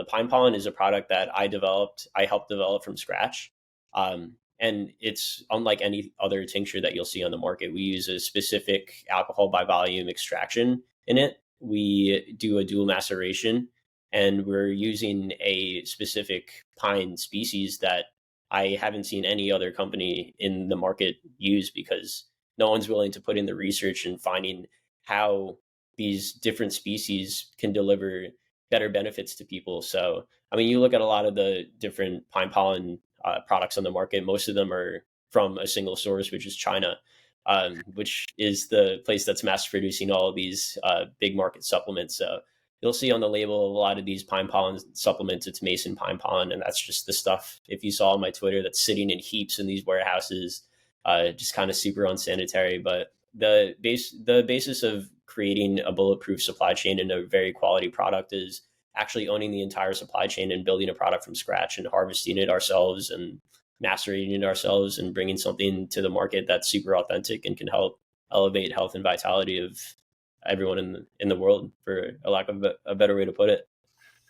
pine pollen is a product that I helped develop from scratch. And it's unlike any other tincture that you'll see on the market. We use a specific alcohol by volume extraction in it. We do a dual maceration, and we're using a specific pine species that I haven't seen any other company in the market use, because no one's willing to put in the research and finding how these different species can deliver better benefits to people. So, I mean, you look at a lot of the different pine pollen products on the market, most of them are from a single source, which is China, which is the place that's mass producing all of these big market supplements. So you'll see on the label of a lot of these pine pollen supplements, it's Mason pine pollen. And that's just the stuff, if you saw on my Twitter, that's sitting in heaps in these warehouses, just kind of super unsanitary. But the basis of creating a bulletproof supply chain and a very quality product is actually owning the entire supply chain and building a product from scratch and harvesting it ourselves and macerating it ourselves and bringing something to the market that's super authentic and can help elevate health and vitality of everyone in the world, for a lack of a better way to put it.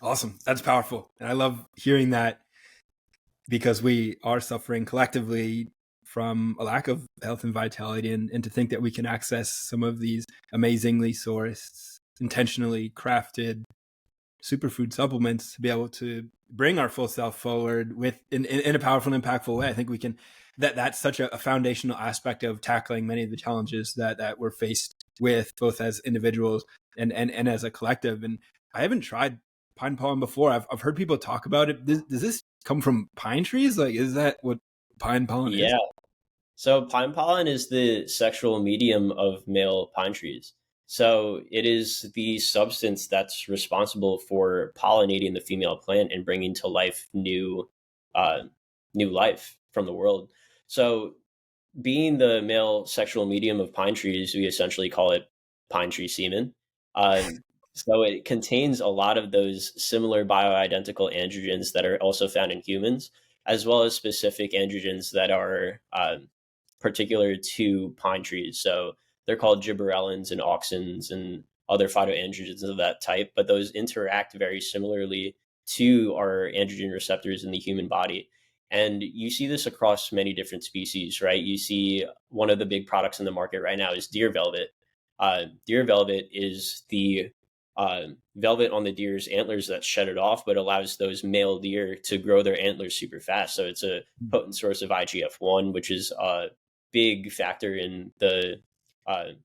Awesome. That's powerful. And I love hearing that, because we are suffering collectively from a lack of health and vitality, and to think that we can access some of these amazingly sourced, intentionally crafted superfood supplements to be able to bring our full self forward with in a powerful and impactful way. I think we can, that's such a foundational aspect of tackling many of the challenges that we're faced with, both as individuals and as a collective. And I haven't tried pine pollen before. I've heard people talk about it. Does this come from pine trees? Like, is that what pine pollen is? Yeah. So pine pollen is the sexual medium of male pine trees. So it is the substance that's responsible for pollinating the female plant and bringing to life new life from the world. So being the male sexual medium of pine trees, we essentially call it pine tree semen. So it contains a lot of those similar bioidentical androgens that are also found in humans, as well as specific androgens that are particular to pine trees. So they're called gibberellins and auxins and other phytoandrogens of that type, but those interact very similarly to our androgen receptors in the human body. And you see this across many different species, right? You see one of the big products in the market right now is deer velvet. Deer velvet is the velvet on the deer's antlers that shed it off, but allows those male deer to grow their antlers super fast. So it's a potent source of IGF-1, which is a big factor in the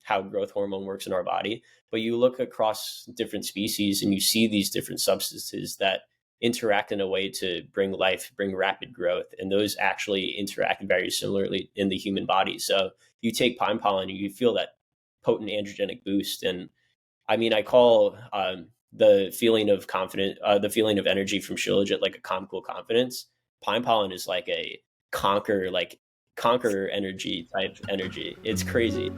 how growth hormone works in our body. But you look across different species and you see these different substances that interact in a way to bring life, bring rapid growth. And those actually interact very similarly in the human body. So you take pine pollen and you feel that potent androgenic boost. And I mean, I call the feeling of the feeling of energy from Shilajit like a comical confidence. Pine pollen is like a conqueror energy type energy. It's crazy.